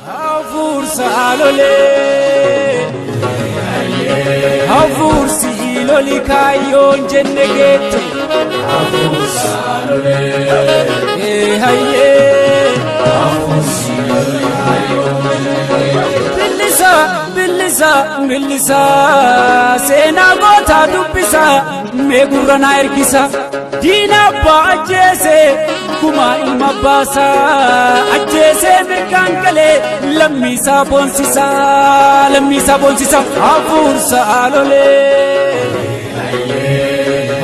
Hafuur saalole hafuur siiloli kaayyoon jenne geette hafuur saalole hayyee hafuur siiloli kaayyoon jenne geette bilisa seenaa gootaa dubbisa mee gurra naa ergisa diina abbaa ajjeese kuma ilma baasa ajjeese mirgaan galee lammiisaa boonsisa hafuur saalole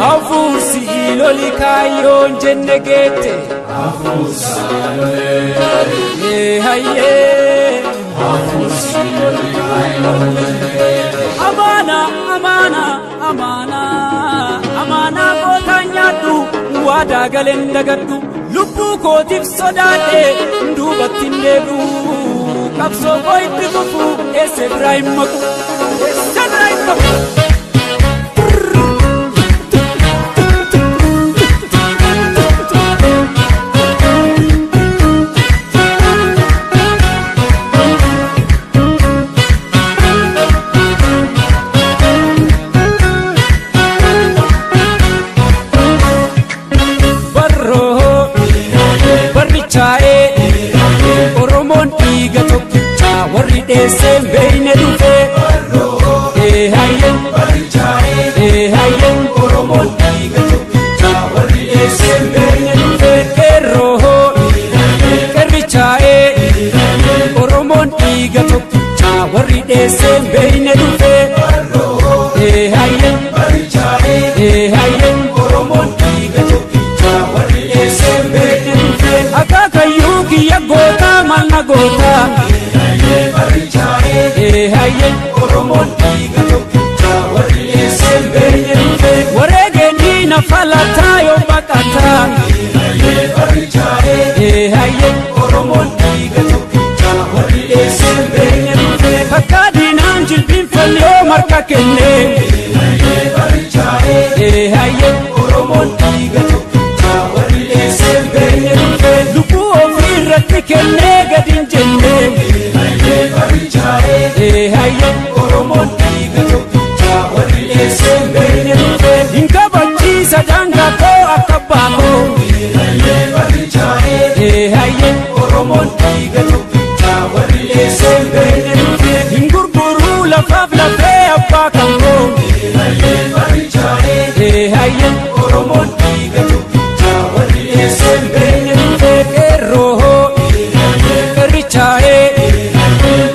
hafuur siiloli kaayyoon jenne geette hafuur saalole hayyee hafuur siiloli kaayyoon jenne geette amaana gootaa nyaadhu waadaa galeen dagadhu lubbuu kootiif sodaadhe duubatti hin deebi'u qabsoo koo itti fufu eessa biraa hin maqu Oromoon dhiiga tokkicha warri dheesseen beeyne dhufe hayyeen Oromoon dhiiga tokkicha warri dheesseen beeyne dhufe qeerrichaa'ee Oromoon dhiiga tokkicha warri dheesseen beeyne dhufe hayyeen Oromoon dhiiga tokkicha warri dheesseen beeyne dhufe akaakayyuu kiyya goota malna goota hayyeen Oromoon dhiiga tokkicha warri dheesseen beeyne dhufe wareegeen diina falataa yoo baqataa hayyeen Oromoon dhiiga tokkicha warri dheesseen beeyne dhufe bakka diinaan jilbiinfalli yoo marka kenne hayyeen Oromoon dhiiga tokkicha warri dheesseen beeyne dhufe lubbuu ofii irratti kennee gadi hin jenne hayyeen Oromoon dhiiga tokkicha warri dheesseen beeyne dhufe hin kabachiisa daangaa koo akka baakoo hayyeen Oromoon dhiiga tokkicha warri dheesseen beeyne dhufe hin gurguruu lafaaf lafee abbaa kan koo hayyeen Oromoon dhiiga tokkicha warri dheesseen beeyne dhufe qeerrichaa'ee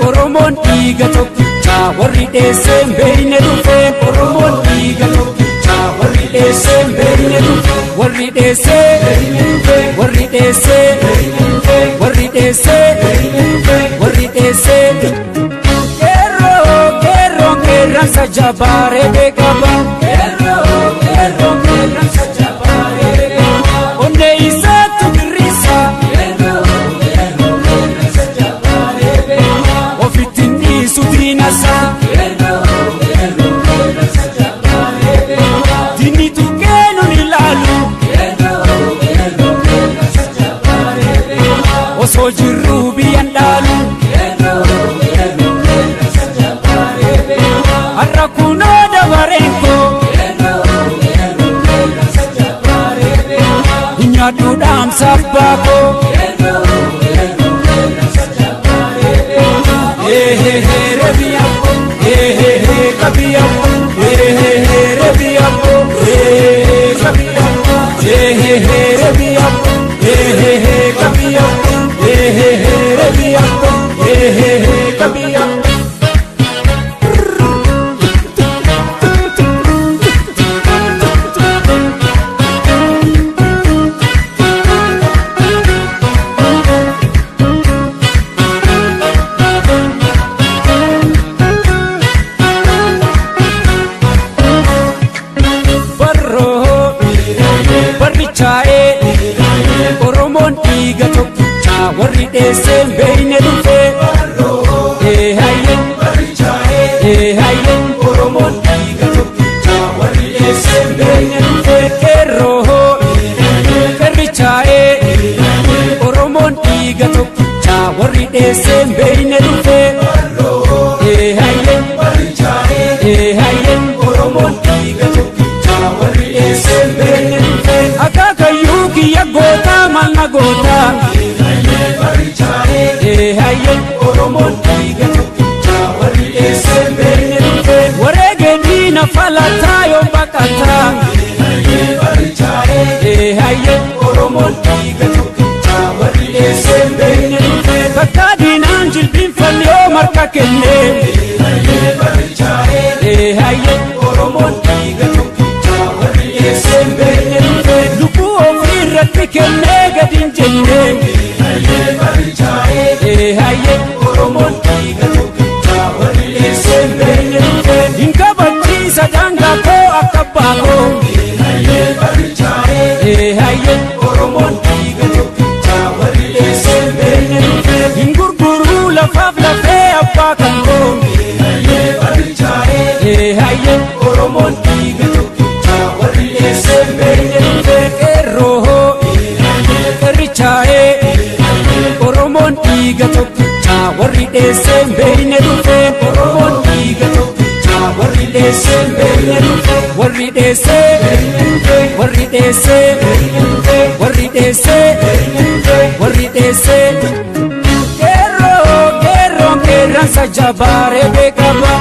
Oromoon dhiiga tokkicha warri dheesseen beeyne dhufe Oromoon dhiiga tokkicha warri dheesseen beeyne dhufe warri dheessee qeerransa jabaaree beekama qeerransa jabaaree beekama onnee isaatu girrisa qeerransa jabaaree beekama ofitti dhiisu diinasa qeerransa jabaaree beekama diinni tuqee nun ilaalu qeerransa jabaaree beekama osoo jirruu biyyan dhaalu har'a kunoo dabareenko nyaadhu dhaamsaaf baakoo Oromoon dhiiga tokkicha warri dheesseen beeyne dhufe hayyeen Oromoon dhiiga tokkicha warri dheesseen beeyne dhufe qeerrichaa'ee Oromoon dhiiga tokkicha warri dheesseen dheessee beeyne dhufe hayyen hayyen Oromoon dhiiga tokkicha warri dheessee beeyne dhufe akaakayyuu kiyya goota malna goota hayyen Oromoon dhiiga tokkicha warri dheessee beeyne dhufe wareegee diina falataa yoo baqataa hayyen Oromoon dhiiga tokkicha warri dheessee beeyne dhufe bakka diinaan jilbiinfanne yoo marka kenne hayyen Oromoon dhiiga tokkicha warri dheessee beeyne dhufe lubbuu ofii irratti kennee gadi hin jenne hayyen Oromoon dhiiga tokkicha warri dheessee beeyne dhufe hin kabachiisa daangaa koo akka abbaa koo hayyen Oromoon dhiiga tokkicha warri dheessee beeyne dhufe hin gurguruu lafaaf lafee abbaa kan koo hayyen Oromoon dhiiga tokkicha warri dheessee beeyne dhufe qeerroo qeerrichaa'ee Oromoon dhiiga tokkicha warri dheessee beeyne dhufe Oromoon dhiiga tokkicha warri dheessee beeyne dhufe warri dheessee warri dheessee warri dheessee warri dheessee qeerroo qeerransa jabaaree beekama